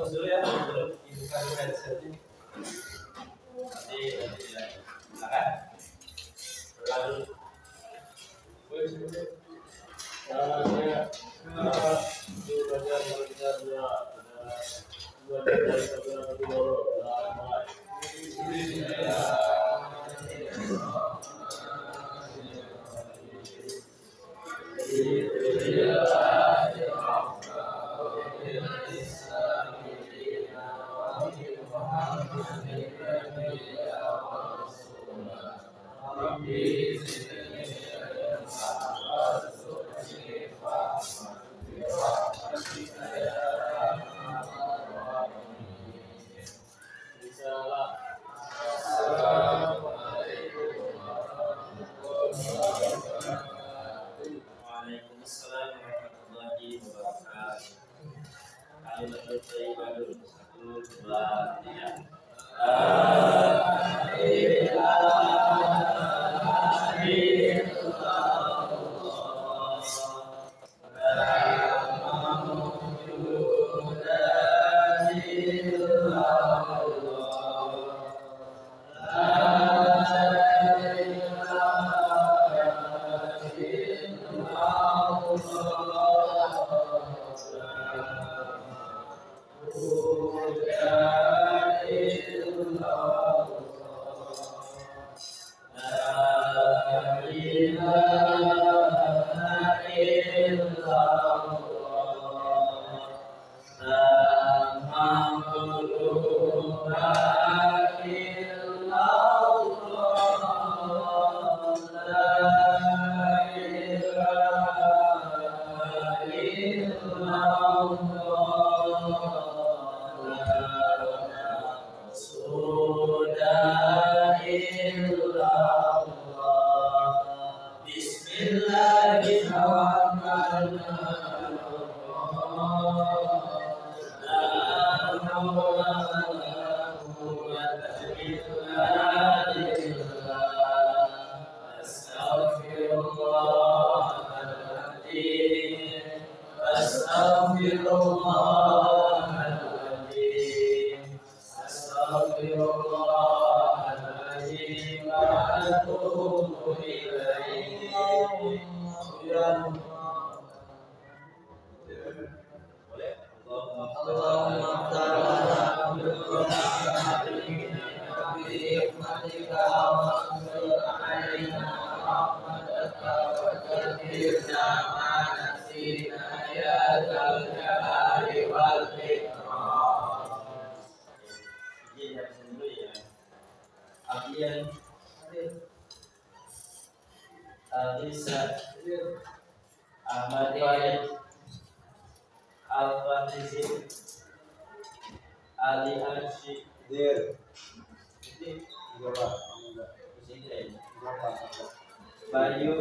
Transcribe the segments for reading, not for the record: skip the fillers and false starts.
fokus dulu ya, belum dibuka dulu headsetnya. Nanti ya, silakan. Lalu, Waalaikumsalam warahmatullahi wabarakatuh. Kalimatul thayyibatul satu dua tiga. Alisa Ahmad Wahid Al-Fatizin Ali Al-Shidir Bayu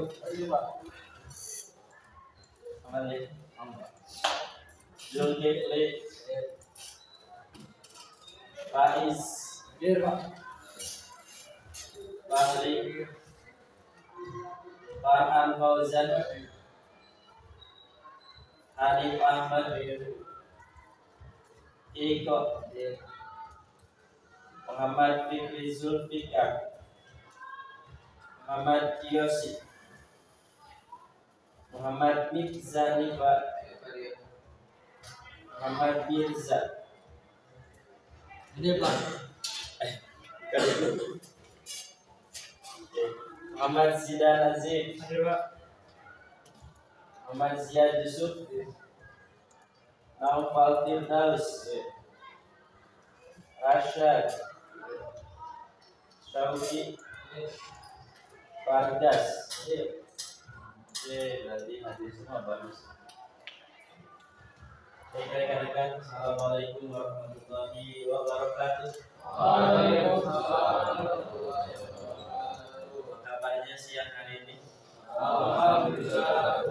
Amalin Zulkifli Faiz Fahri Farhan Fauzan Hanif Ahmad Iko Muhammad Fikri Zulfikar Muhammad Kiyosi Muhammad Mizanifa Muhammad Mirza ini Pak Muhammad Zidan Azim Muhammad Ziyad Yusuf Naufal Firdaus Rashad Syauki Fardas nanti semua bagus. Baik rekan-rekan, assalamualaikum warahmatullahi wabarakatuh. Waalaikumsalam. Kabarnya siang hari ini? Alhamdulillah.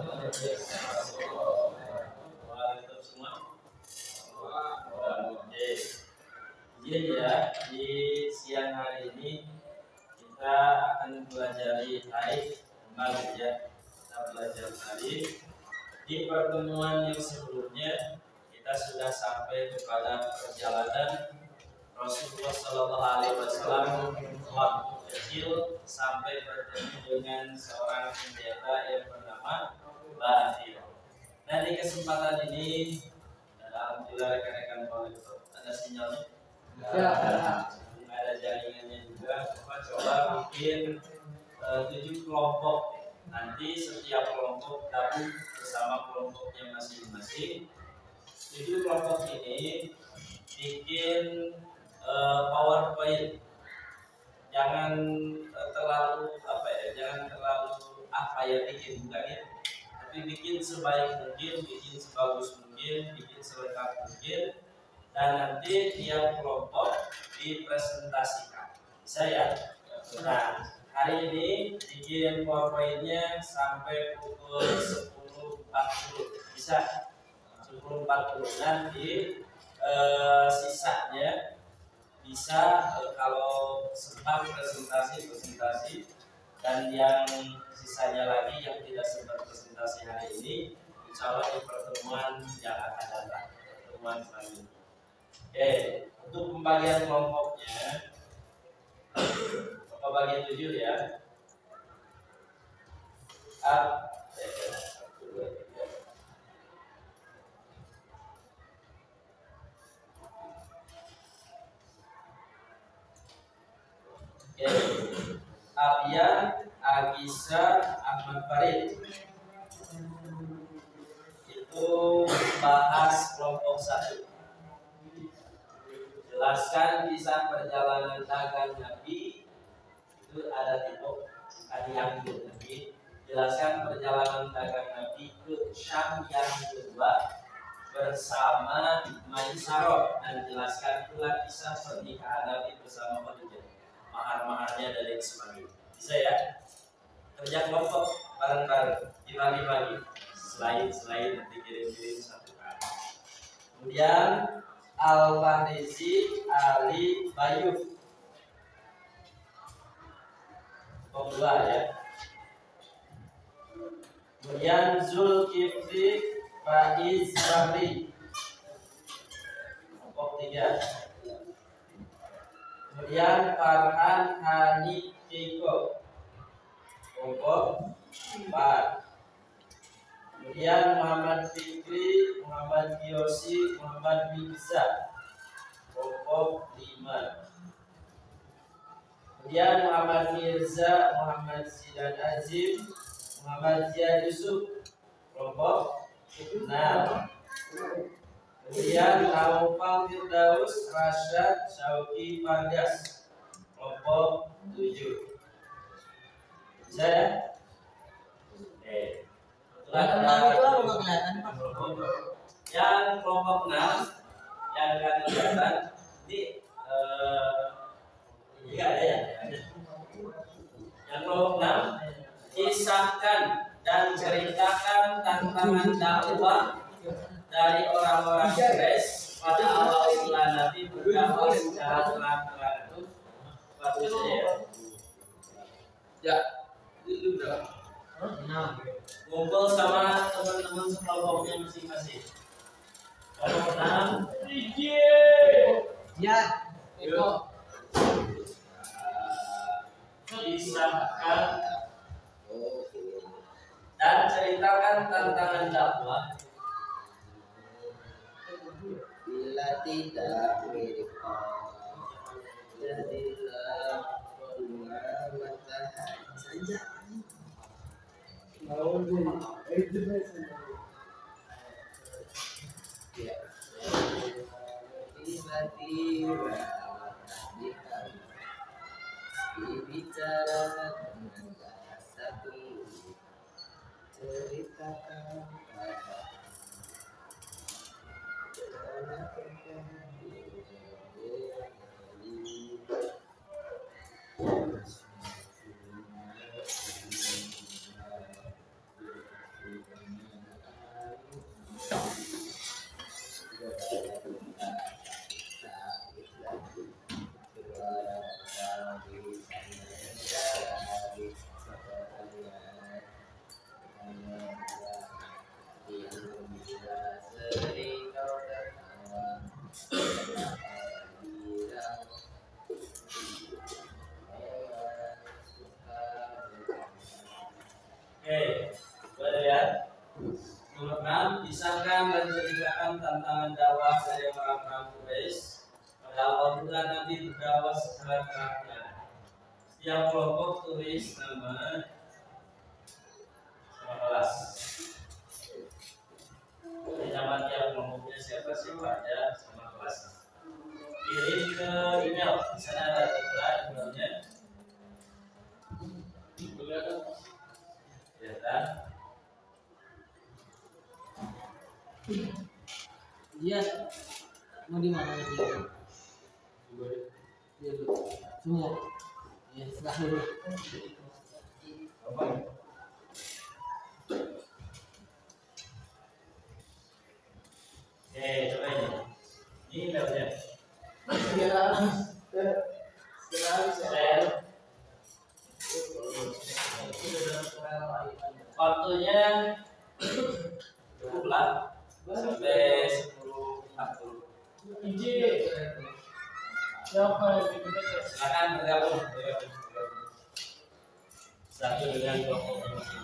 Waalaikumsalam semua. Jadi ya, di siang hari ini kita akan belajar tarik kembali ya. Kita belajar tadi di pertemuan yang sebelumnya kita sudah sampai kepada perjalanan Rasulullah Shallallahu Alaihi Wasallam waktu kecil sampai bertemu dengan seorang pendeta yang bernama Batil. Nah, di kesempatan ini, alhamdulillah rekan-rekan Batil ada sinyalnya. Ada jaringannya juga. Coba bikin 7 kelompok. Nanti setiap kelompok gabung bersama kelompoknya masing-masing. 7 kelompok ini bikin PowerPoint. Jangan terlalu bikin bukan ya. Tapi bikin sebaik mungkin, bikin sebagus mungkin, bikin selengkap mungkin. Dan nanti tiap kelompok dipresentasikan. Bisa ya? Nah, hari ini bikin PowerPoint-nya sampai pukul 10.40. Bisa? 10.40. Nanti sisanya bisa kalau sempat presentasi dan yang sisanya lagi yang tidak sempat presentasi hari ini, insya Allah di pertemuan yang akan datang, pertemuan selanjutnya. Oke, untuk pembagian kelompoknya, bagi 7 ya. Abian, Agisa, Ahmad Farid. Itu bahas kelompok 1. Jelaskan kisah perjalanan dagang Nabi. Itu ada tipe yang Nabi. Jelaskan perjalanan dagang Nabi ke Syam yang kedua bersama Maisarah, dan jelaskan pula kisah pernikahan Nabi bersama Khadijah, mahar-maharnya dan lain sebagainya. Bisa ya? Kerja kelompok bareng-bareng, dibagi-bagi, selain nanti kirim-kirim satu kali. Kemudian Al-Fahrizi Ali Bayu, kelompok 2 ya. Kemudian Zulkifli Faiz Fahri, kelompok 3. Kemudian Farhan Hani Kiko, kelompok 4. Kemudian Muhammad Fikri, Muhammad Yosi, Muhammad Mirza, kelompok 5. Kemudian Muhammad Mirza, Muhammad Zidan Azim, Muhammad Ziyad Yusuf, kelompok 6. Kemudian Naufal Firdaus, Rasyad Syauki Fargas, kelompok 7. Bisa ya? Yang kelompok 6 yang akan kelihatan ini enggak ada ya. Yang kelompok 6, kisahkan dan ceritakan tantangan dakwah dari orang-orang Quraisy pada awal Islam Nabi berdakwah secara terang-terangan. Bagus ya. Itu udah. Ngumpul sama teman-teman sekelompoknya masing-masing. Kelompok 6. Ya. Itu. Kisahkan dan ceritakan tantangan dakwah bila tidak mirip jadilah matahari saja. Tiba-tiba bicara dengan bahasa tulis, ceritakan pada Nomor 6, pisahkan dan ceritakan tantangan dakwah dari orang-orang Quraisy. Pada awal bulan Nabi berdakwah secara terang-terangan. Setiap kelompok tulis nama kelas. Nama tiap kelompoknya siapa aja sama kelas. Kirim ke email. Di sana ada emailnya. Kelihatan? Dia mau di mana dia? Semua. Ya, selalu. Coba ini. Ini emailnya. Waktunya cukuplah sampai 10.40. Silakan bergabung satu dengan kelompok masing-masing.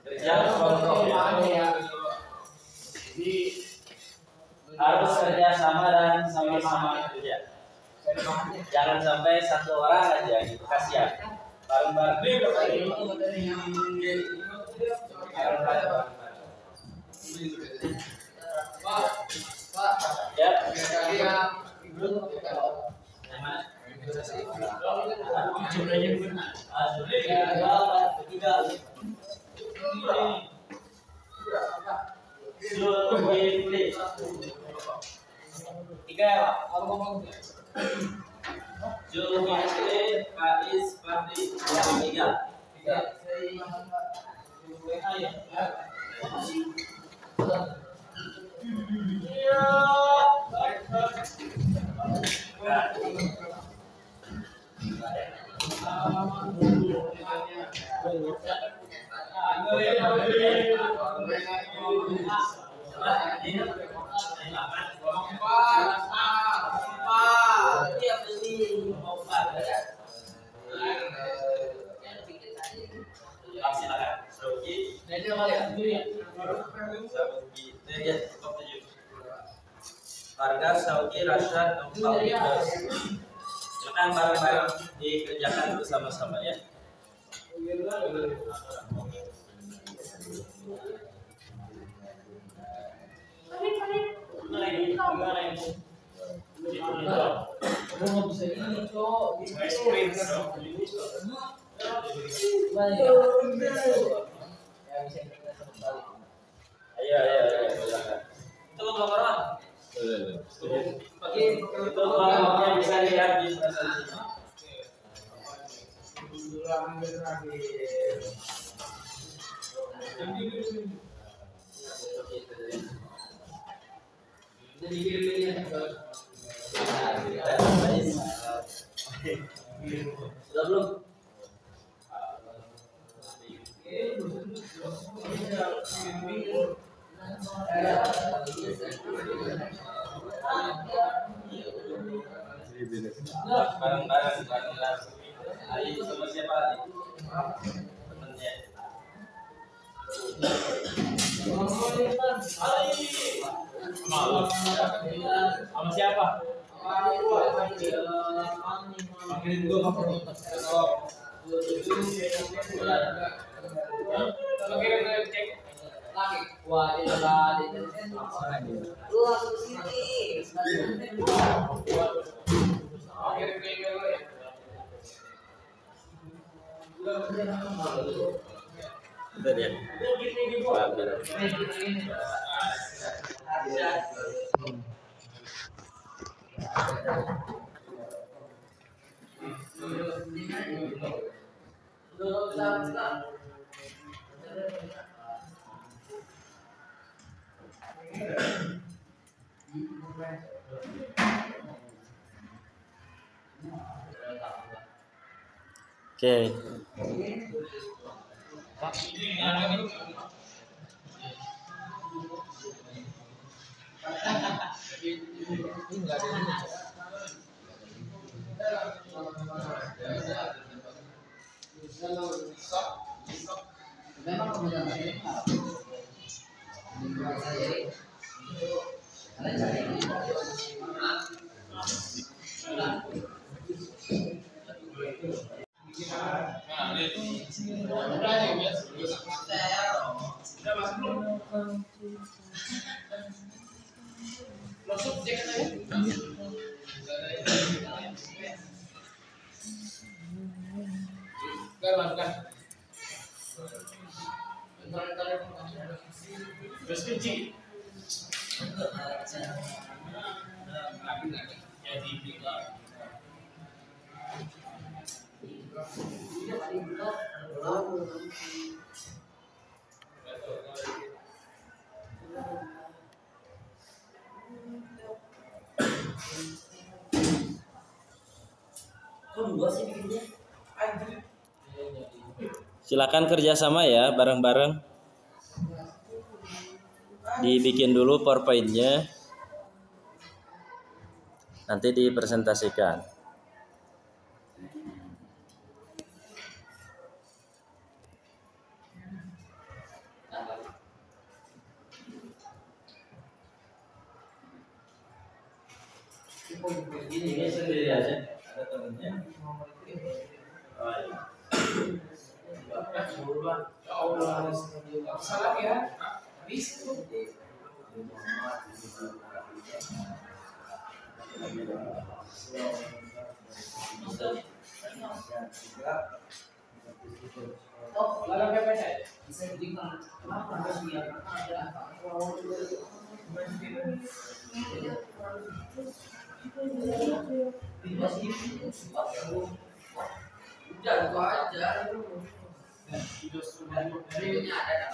Kerja kelompok harus kerja sama dan sama-sama kerja. Jangan sampai satu orang aja gitu, kasihan. Bareng-bareng. Ya. Tiga, Zulkifli, Faiz, Fahri, tiga. Harga Sauki Rasyad silakan bareng-bareng dikerjakan bersama-sama ya. Ayo, silakan. Itu laporan. Itu kelompoknya bisa lihat di sebelah sini. Sudah belum? Bareng-bareng. Ali sama siapa Ali? Temennya. Sama siapa? Makin dulu Wah, dia lu langsung sini. Betul ya. Oke. Memang kemudian saya lingkungan saya itu kalian cari Silakan kerjasama ya, bareng-bareng. Dibikin dulu PowerPoint-nya, nanti dipresentasikan. Ini sendiri aja, ada temennya. Oh, iya. salah ya habis oh lalu PPS bisa dibilang kenapa harus dia karena ada udah itu aja ini ada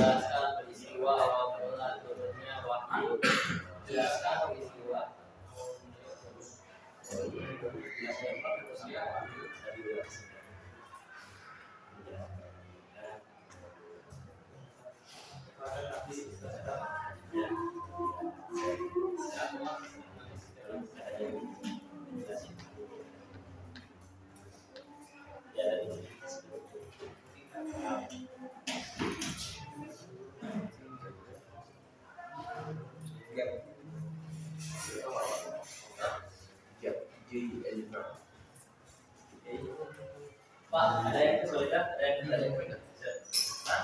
Jelaskan peristiwa awal turunnya wahyu. Jelaskan peristiwa. Pak, ada yang kesulitan? Ada yang kesulitan? Hah?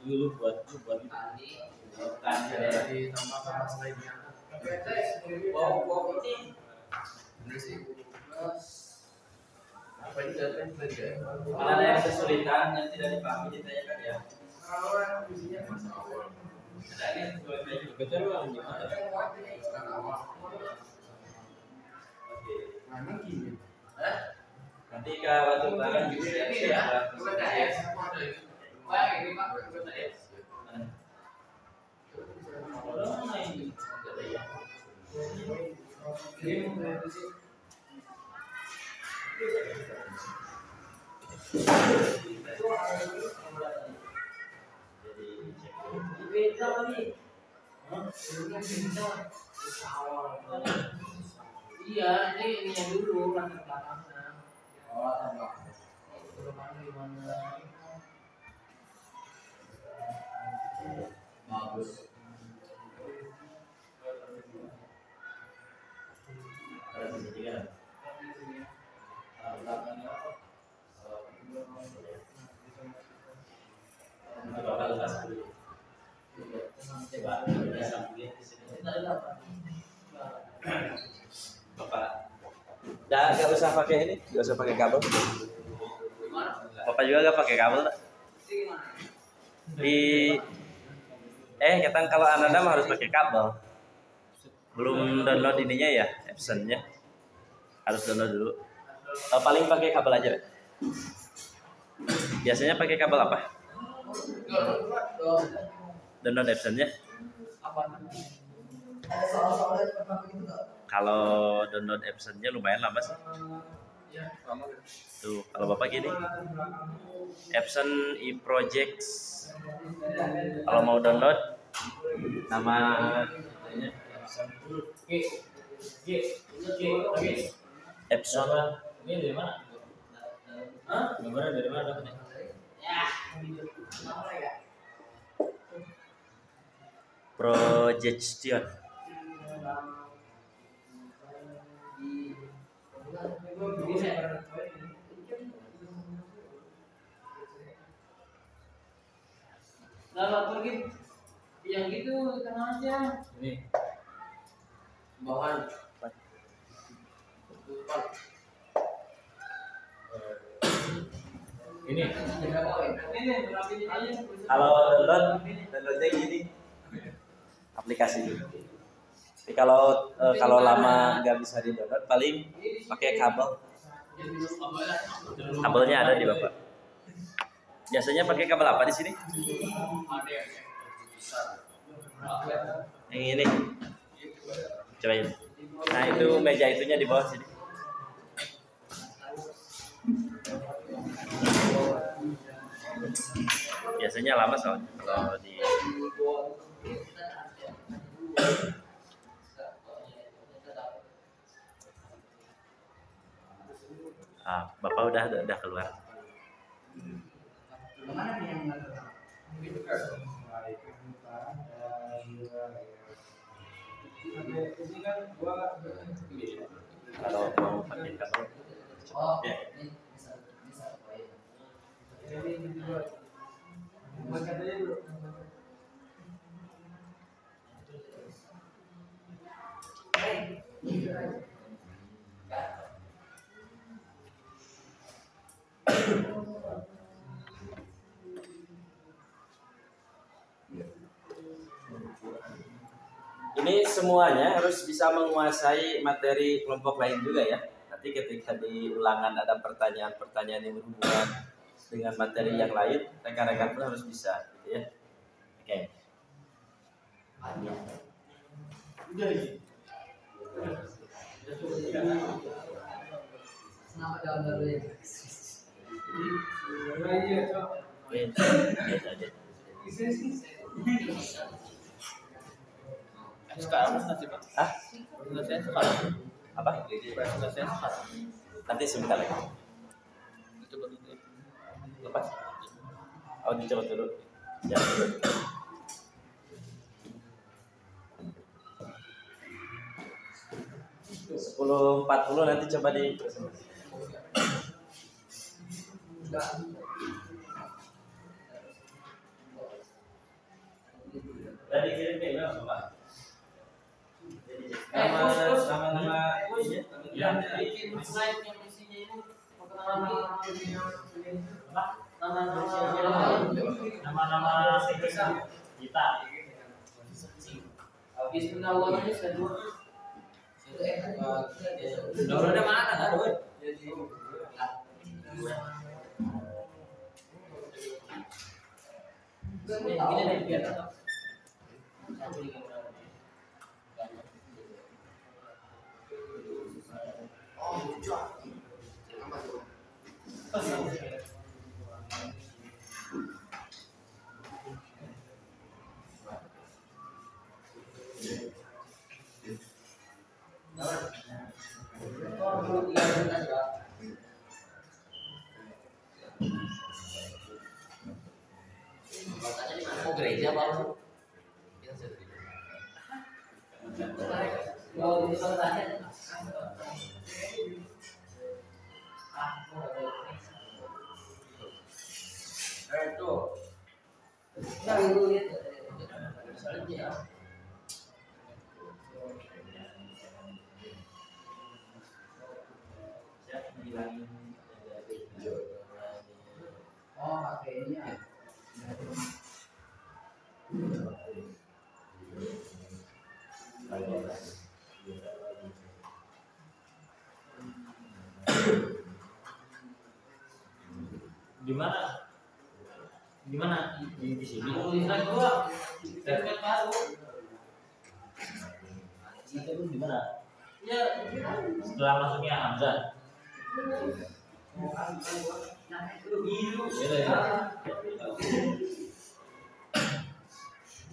Dulu buat ditambah sama lainnya. Bener sih. Apa ini datanya tadi ya? Kalau ada yang kesulitan yang tidak dipahami ditanyakan ya. Ada yang kesulitan betul bang gimana? Mana gini? Nanti kalau tukaran gitu ya. Iya, ini yang dulu latar belakangnya. Oh, tambah. Belakangnya gimana? Bagus. Ada di sini kan? Belakangnya apa? Bapak lepas dulu. Coba kita sambungin di sini. Bapak, nggak usah pakai ini, nggak usah pakai kabel. Bapak juga nggak pakai kabel. Kita kalau Anda mah harus pakai kabel. Belum download ininya ya, Epson-nya. Harus download dulu. Paling pakai kabel aja. Biasanya pakai kabel apa? Download Epson-nya. Kalau download Epson-nya lumayan lama sih. Tuh, kalau Bapak gini. Epson e-projects. Kalau mau download nama Epson. Ini dari mana? Hah? Gambarnya dari mana dapatnya? Projection. Kalau pergi yang gitu tenang aja. Ini Bawahan. ini. Ini Kalau downloadnya gini. Aplikasi. Tapi kalau lama nggak bisa di download, paling pakai kabel. Kabelnya ada di Bapak. Biasanya pakai kabel apa di sini? ada yang besar. Yang ini. Cobain. Nah itu meja itunya di bawah sini. Biasanya lama soalnya kalau di Bapak udah keluar. Kalau mau pakai kabel ya. Ini semuanya harus bisa menguasai materi kelompok lain juga ya. Nanti ketika di ulangan ada pertanyaan-pertanyaan yang berhubungan dengan materi yang lain, rekan-rekan pun harus bisa, gitu ya. Oke. Sekarang nanti Pak. Selesai sekarang. Apa? Selesai sekarang. Nanti sebentar lagi. Itu baru dulu. Lepas. Oh, dicoba dulu. Ya. 10.40 nanti coba di presentasi. Tadi kirim ke email Pak. Nama yang bikin slide yang isinya ini nama-nama kita. Habis downloadnya sedua. Downloadnya mana kan? Ini deh biar mau gereja apa? Mau bisa tanya? Itu. Nah, itu lihat. Oh, pakainya. Di mana? Di mana? Di sini. Tulisan gua. Segmen baru. Itu di mana? Ya, Setelah masuknya Hamzah.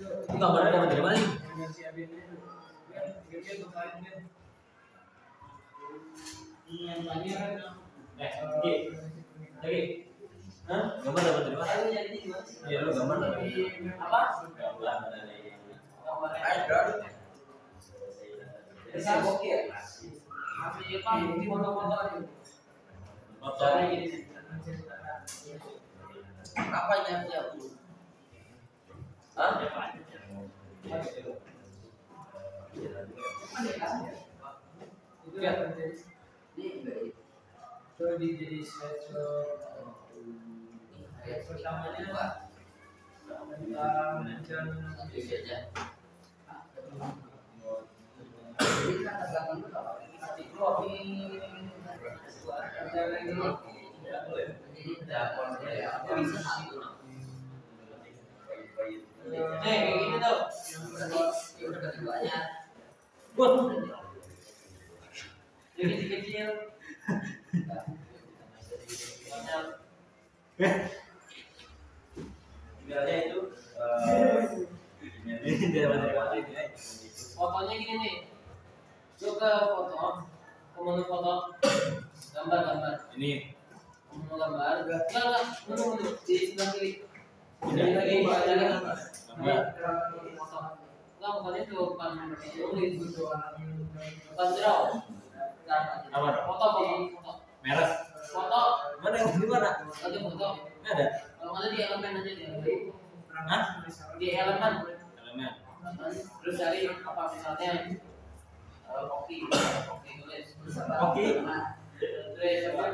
Ini gambarnya dapat dari mana? Lagi. Hah? Gambar dapat dari mana? Iya, lu gambar dari apa? gambar dari Bisa oke ya? Masih apa? Di foto-foto aja. Cari ini. Apa yang dia? Hah? Itu ya. Coba jadi slideshow. Pertamanya tentang kayak gini tuh. Jadi kecil. Tinggalnya itu Fotonya gini nih. Coba foto. Kamu foto gambar. Ini Kamu gambar. Enggak. Menu di sebelah kiri. Ini lagi ada gambar. Foto. Enggak, bukan itu, bukan tulis. Bukan draw. apa? Foto. Merah. Foto. Mana yang di mana? Ada foto. Nggak ada. Kalau nggak ada di elemen aja di Hah? Di elemen. Elemen. Terus cari apa misalnya kopi tulis. Kopi? Tulis apa?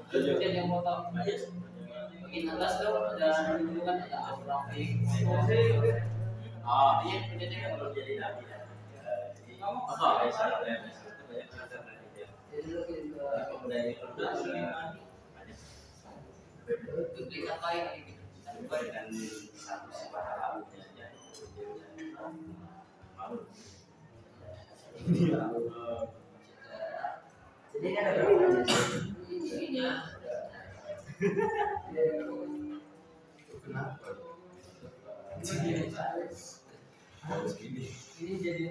Terus kemudian yang foto. Bagian atas tuh ada kan ada grafik. Oh, Iya, kemudian kalau jadi nabi ya. apa? duplikat lain gitu. Diberikan satu sifat alamnya aja. Malu. Jadi kan ada berapa? Ininya Kenapa? ini jadi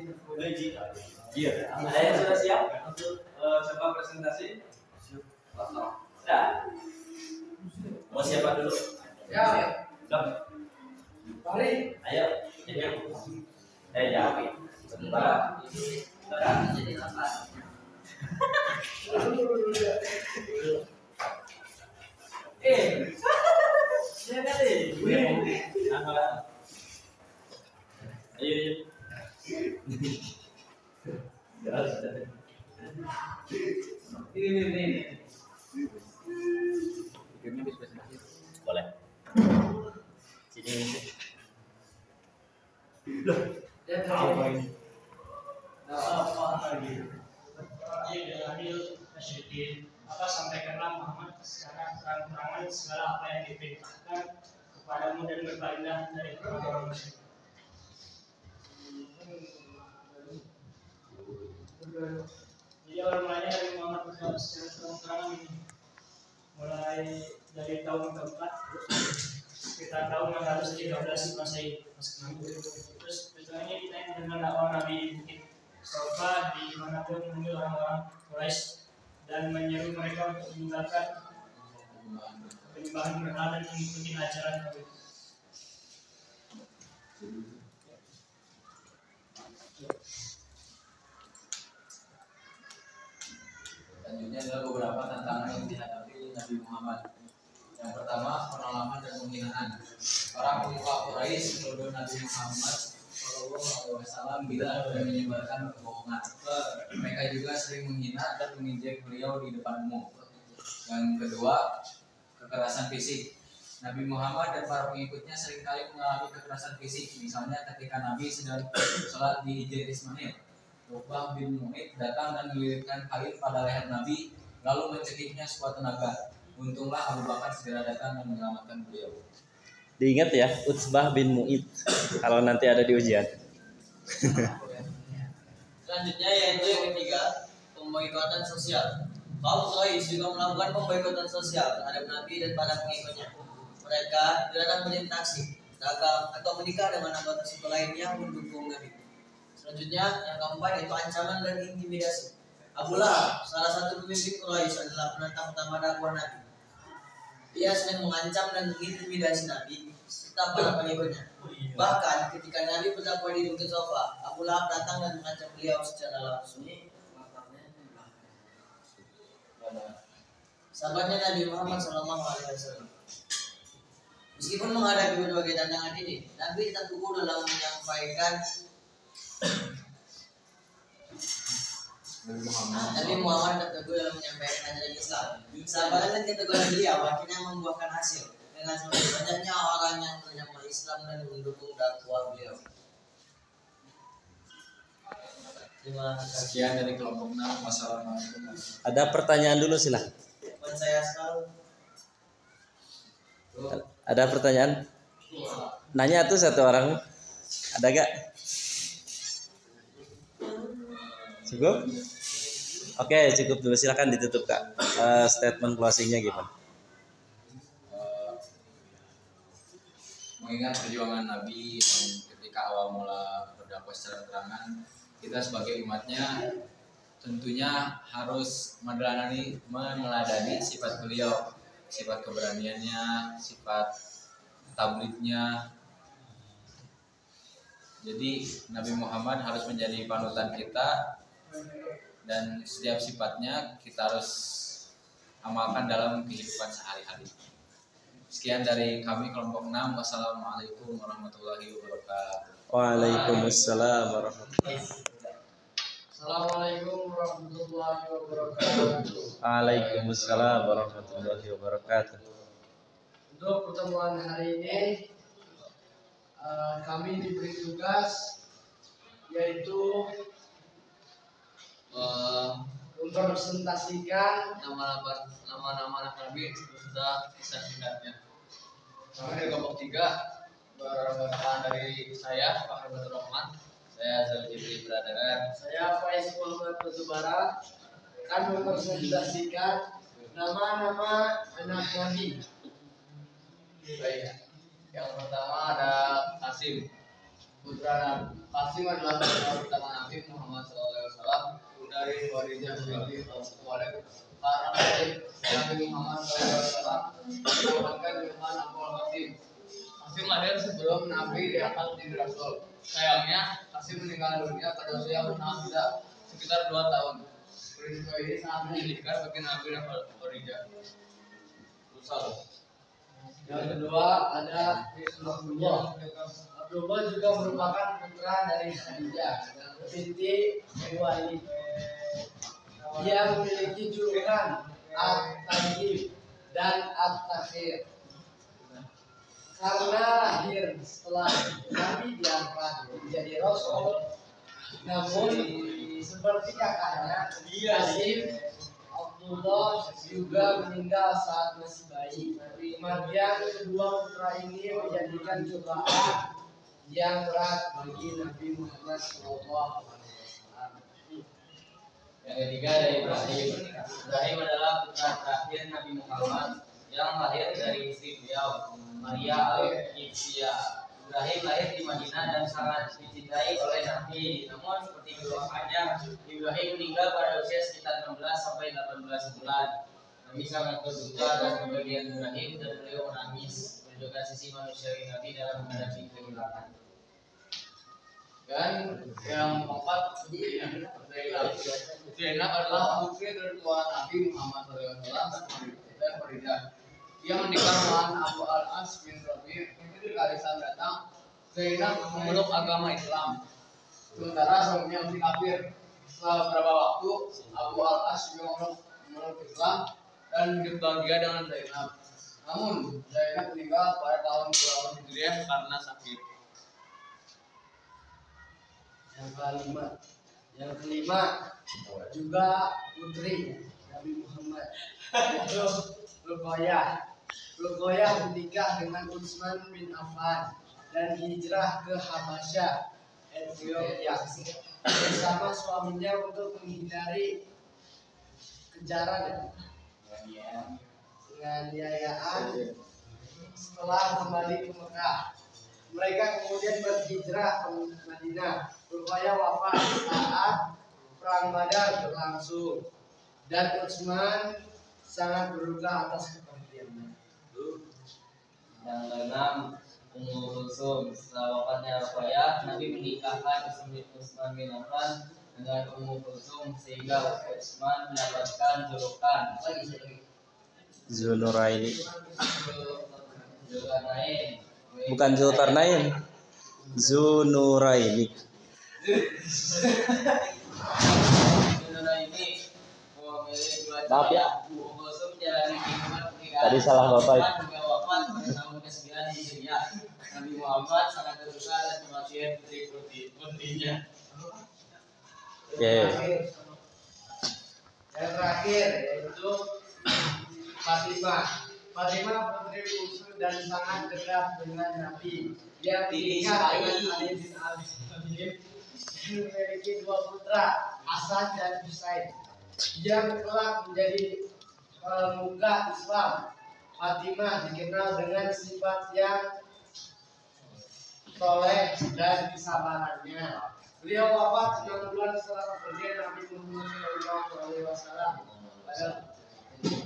Iya. Ada yang sudah siap untuk coba presentasi? Sudah. Mau siapa dulu? ya. Siap. Mari. Ayo. Jawab. Sebentar. Jadi apa? Siap kali. Ayo. Ini. Boleh. Sini. Ya tahu. Apa sampaikanlah Muhammad secara terang-terangan segala apa yang diperintahkan kepadamu dan berpindah dari orang musyrik. Jadi awal mulanya dari Muhammad berkata secara terang-terangan ini mulai dari tahun keempat kita tahu 613 Masehi. Terus setelahnya kita dengan dakwah Nabi Bukit Sofa di mana beliau memanggil orang-orang Quraisy dan menyeru mereka untuk meninggalkan penyembahan berhala dan mengikuti ajaran Nabi. Selanjutnya adalah beberapa tantangan yang dihadapi Nabi Muhammad. Yang pertama, penolakan dan penghinaan. Para pemuka Quraisy menuduh Nabi Muhammad SAW bila dan menyebarkan kebohongan. Mereka juga sering menghina dan menginjek beliau di depan umum. Yang kedua, kekerasan fisik. Nabi Muhammad dan para pengikutnya seringkali mengalami kekerasan fisik. Misalnya ketika Nabi sedang sholat di Hijr Ismail, Uqbah bin Mu'id datang dan melilitkan kain pada leher Nabi, lalu mencekiknya sekuat tenaga. Untunglah Abu Bakar segera datang dan menyelamatkan beliau. Diingat ya, Utsbah bin Mu'id kalau nanti ada di ujian. Selanjutnya yaitu yang ketiga, pemboikotan sosial. Kaum Quraisy juga melakukan pemboikotan sosial terhadap Nabi dan para pengikutnya. Mereka dilarang berinteraksi, dagang, atau menikah dengan anggota suku lainnya mendukung Nabi. Selanjutnya yang keempat yaitu ancaman dan intimidasi. Abu Lahab, salah satu pemimpin Quraisy, adalah penentang utama dakwah Nabi. Dia sering mengancam dan mengintimidasi Nabi serta para pengikutnya. Bahkan ketika Nabi berdakwah di Bukit Sofa, Abu Lahab datang dan mengancam beliau secara langsung. Sahabatnya Nabi Muhammad SAW. Meskipun menghadapi berbagai tantangan ini, Nabi tetap teguh dalam menyampaikan Nabi Muhammad tetap teguh dalam menyampaikan ajaran Islam. Sahabat dan keteguhan beliau akhirnya membuahkan hasil dengan semakin banyaknya orang yang menerima Islam dan mendukung dakwah beliau. Terima kasih. Sekian dari kelompok 6. Wassalamualaikum. Ada pertanyaan dulu silahkan. Saya sekali. Ada pertanyaan? Nanya tuh satu orang. Ada gak? Cukup? Oke, cukup dulu, silakan ditutup Kak. Statement closingnya gimana? Mengingat perjuangan Nabi ketika awal mula berdakwah secara terangan, kita sebagai umatnya tentunya harus meneladani sifat beliau, sifat keberaniannya, sifat tablignya. Jadi Nabi Muhammad harus menjadi panutan kita dan setiap sifatnya kita harus amalkan dalam kehidupan sehari-hari. Sekian dari kami kelompok 6. Wassalamualaikum warahmatullahi wabarakatuh. Waalaikumsalam warahmatullahi wabarakatuh. Assalamualaikum warahmatullahi wabarakatuh. Waalaikumsalam warahmatullahi wabarakatuh. Untuk pertemuan hari ini kami diberi tugas yaitu mempresentasikan nama-nama Nabi beserta kisah singkatnya. Kami dari kelompok 3 beranggotakan dari saya Pak Herbatul Rahman, saya Zulkifli Bradara, saya Faiz Muhammad Batubara akan mempresentasikan nama-nama anak Nabi. Baik. Yang pertama ada Qasim, putra Nabi. Qasim adalah putra pertama Nabi Muhammad SAW dari Khadijah binti Khuwailid. Karena Nabi Muhammad SAW mendapatkan julukan Abu Qasim. Qasim lahir sebelum Nabi diangkat menjadi Rasul. Sayangnya Qasim meninggal dunia pada usia yang muda sekitar 2 tahun. Peristiwa ini sangat menyedihkan bagi Nabi dan Khadijah. Yang kedua ada Abdullah. Abdullah juga merupakan putra dari Khadijah binti Khuwailid. Dia memiliki julukan At-Tayyib dan At-Takhir karena lahir setelah Nabi diangkat menjadi Rasul. Namun seperti kakaknya Qasim, Abdullah juga meninggal saat masih bayi. Kematian kedua putra ini menjadikan cobaan yang berat bagi Nabi Muhammad SAW. Yang ketiga dari Ibrahim. Ibrahim adalah putra terakhir Nabi Muhammad yang lahir dari istri beliau, Maria al-Qibtiyah. Ibrahim lahir di Madinah dan sangat dicintai oleh Nabi. Namun seperti keluarganya, Ibrahim meninggal pada usia sekitar 16 sampai 18 bulan. Nabi sangat berduka dan kebahagiaan Ibrahim dan beliau menangis, menunjukkan sisi manusiawi Nabi dalam menghadapi kehilangan. Dan yang keempat, Zainab adalah putri tertua Nabi Muhammad SAW dan Khadijah. Dia menikah dengan Abu Al-As bin Rabi'. Ketika arisan datang, Zainab memeluk agama Islam. Sementara suaminya masih kafir. Setelah beberapa waktu, Abu Al-As juga memeluk Islam dan hidup bahagia dengan Zainab. Namun, Zainab meninggal pada tahun 8 Hijriah karena sakit. Yang kelima juga putri Nabi Muhammad, yaitu Ruqayyah menikah dengan Utsman bin Affan dan hijrah ke Habasyah, Ethiopia bersama suaminya untuk menghindari kejaran dan penganiayaan. Setelah kembali ke Mekah, mereka kemudian berhijrah ke Madinah. Ruqayyah wafat saat perang Badar berlangsung dan Utsman sangat berduka atas kepergiannya. Yang keenam, Ummu Kulsum. Setelah wafatnya Ruqayyah, Nabi menikahkan Utsman bin Affan dengan Ummu Kulsum sehingga Utsman mendapatkan julukan Zulnuraini. Zulkarnain. Bukan Zulkarnain. Zulnuraini. Zulkarnaini memiliki dua Maaf ya. Ummu Kulsum menjalani kehidupan pernikahan. Tadi salah Bapak. Juga wafat pada tahun ke-9 Hijriah. Nabi Muhammad sangat berduka dan kematian putri-putrinya. Oke. Yang terakhir yaitu Fatimah. Fatimah putri bungsu dan sangat dekat dengan Nabi. Dia menikah dengan Ali bin Abi Thalib memiliki dua putra, Hasan dan Husain, yang kelak menjadi pemuka Islam. Fatimah dikenal dengan sifat yang soleh dan kesabarannya. Beliau wafat 6 bulan setelah kepergian Nabi Muhammad SAW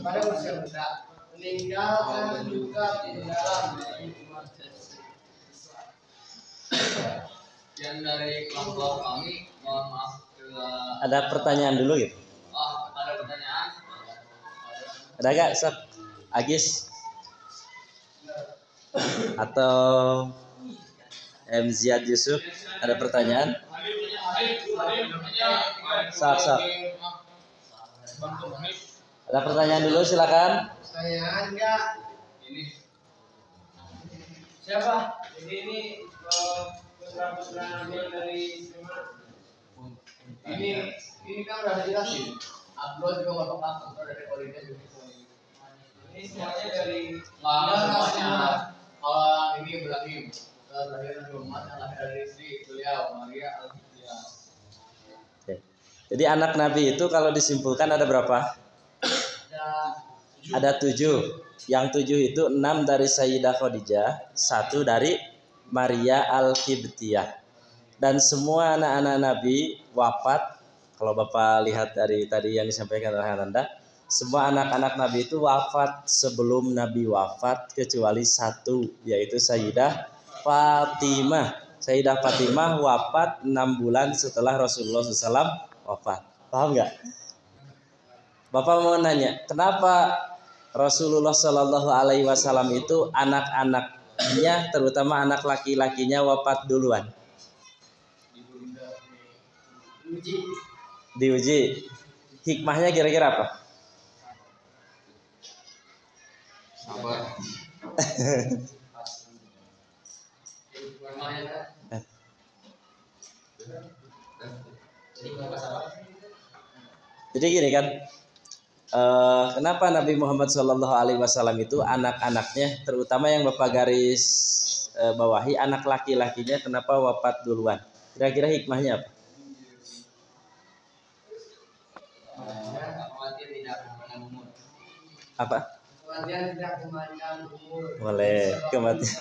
pada usia muda, meninggalkan duka mendalam. Yang dari kelompok kami, mohon maaf Ada pertanyaan dulu gitu. Oh, ada pertanyaan? Ada gak, Sob? Agis? Atau M. Ziad Yusuf? Ada pertanyaan? Sob. Ada pertanyaan dulu, silakan. Pertanyaan enggak? Ini Siapa? Jadi ini putra-putra dari ini kan udah dijelasin. Abdul juga nggak apa-apa, dari Korea juga. Ini semuanya dari Semuanya. Kalau ini Ibrahim, terakhir Nabi Muhammad yang lahir dari istri beliau Maria Al-Qibtiyah. Oke. Jadi anak Nabi itu kalau disimpulkan ada berapa? Ada 7. Yang 7 itu 6 dari Sayyidah Khadijah, 1 dari Maria Al-Qibtiyah. Dan semua anak-anak Nabi wafat. Kalau Bapak lihat dari tadi yang disampaikan oleh Anda, semua anak-anak Nabi itu wafat sebelum Nabi wafat kecuali 1, yaitu Sayyidah Fatimah. Sayyidah Fatimah wafat 6 bulan setelah Rasulullah SAW wafat. Paham nggak? Bapak mau nanya, kenapa Rasulullah Shallallahu Alaihi Wasallam itu anak-anaknya, terutama anak laki-lakinya wafat duluan? Diuji. Hikmahnya kira-kira apa? Sabar. Jadi gini kan, kenapa Nabi Muhammad SAW itu anak-anaknya, terutama yang Bapak garis bawahi, anak laki-lakinya kenapa wafat duluan? Kira-kira hikmahnya apa? Apa? kematian tidak memandang umur. Boleh, kematian.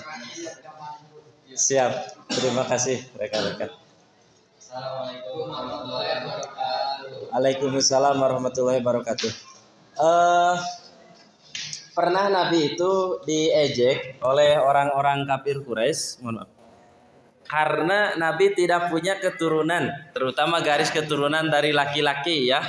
Siap, terima kasih rekan-rekan. Assalamualaikum warahmatullahi wabarakatuh. Waalaikumsalam warahmatullahi wabarakatuh. Pernah Nabi itu diejek oleh orang-orang kafir Quraisy, mohon maaf, karena Nabi tidak punya keturunan, terutama garis keturunan dari laki-laki ya.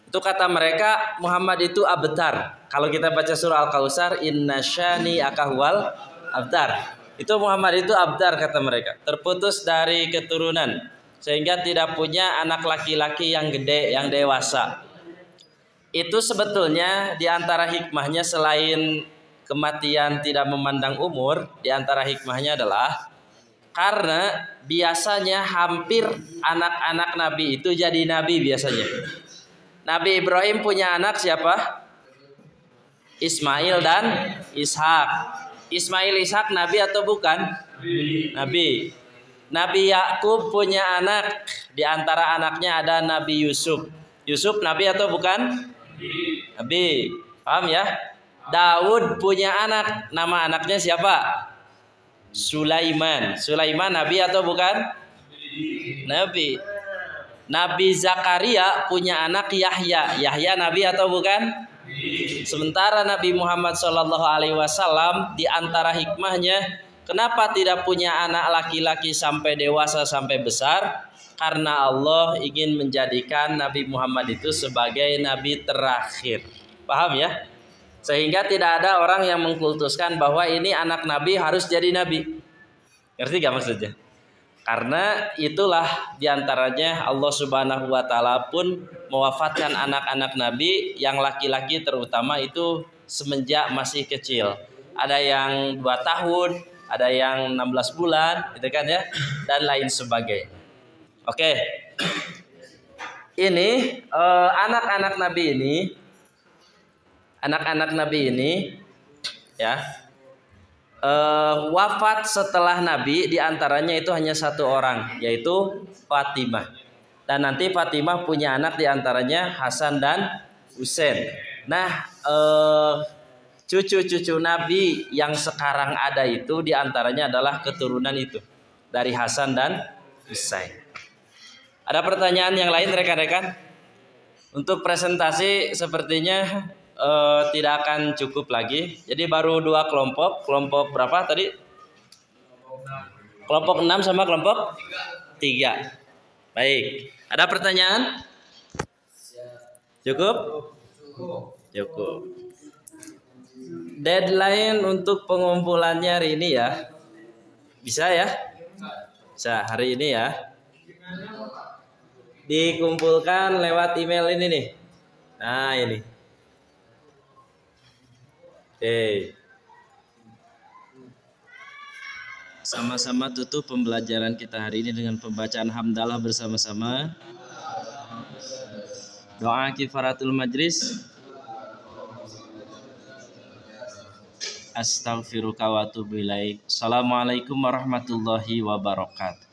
Itu kata mereka Muhammad itu abtar. Kalau kita baca surah Al-Kautsar, inna syani akahwal abtar. Itu Muhammad itu abtar kata mereka, terputus dari keturunan sehingga tidak punya anak laki-laki yang gede, yang dewasa. Itu sebetulnya diantara hikmahnya selain kematian tidak memandang umur, diantara hikmahnya adalah karena biasanya hampir anak-anak Nabi itu jadi Nabi biasanya. Nabi Ibrahim punya anak siapa? Ismail dan Ishak. Ismail Ishak Nabi atau bukan? Nabi. Nabi Yakub punya anak. Di antara anaknya ada Nabi Yusuf. Yusuf Nabi atau bukan? Nabi. Paham ya? Daud punya anak. Nama anaknya siapa? Sulaiman. Sulaiman Nabi atau bukan? Nabi. Nabi Zakaria punya anak Yahya. Yahya Nabi atau bukan? Sementara Nabi Muhammad SAW di antara hikmahnya kenapa tidak punya anak laki-laki sampai dewasa sampai besar? Karena Allah ingin menjadikan Nabi Muhammad itu sebagai Nabi terakhir. Paham ya? Sehingga tidak ada orang yang mengkultuskan bahwa ini anak Nabi harus jadi Nabi. Ngerti gak maksudnya? Karena itulah diantaranya Allah Subhanahu wa Ta'ala pun mewafatkan anak-anak Nabi yang laki-laki terutama itu semenjak masih kecil. Ada yang 2 tahun, ada yang 16 bulan, gitu kan ya, dan lain sebagainya. Oke, ini anak-anak Nabi ini, ya, wafat setelah Nabi diantaranya itu hanya satu orang, yaitu Fatimah. Dan nanti Fatimah punya anak diantaranya Hasan dan Husain. Nah, cucu-cucu Nabi yang sekarang ada itu diantaranya adalah keturunan itu dari Hasan dan Husain. Ada pertanyaan yang lain rekan-rekan? Untuk presentasi sepertinya tidak akan cukup lagi. Jadi baru 2 kelompok. Kelompok berapa tadi? Kelompok 6 sama kelompok 3. Baik. Ada pertanyaan? Cukup? Cukup. Deadline untuk pengumpulannya hari ini ya. Bisa ya? Bisa hari ini ya. Dikumpulkan lewat email ini nih. Nah, ini. Oke. Sama-sama tutup pembelajaran kita hari ini dengan pembacaan hamdalah bersama-sama. Doa kifaratul majlis. Astaghfiruka wa atubu ilaik. Assalamualaikum warahmatullahi wabarakatuh.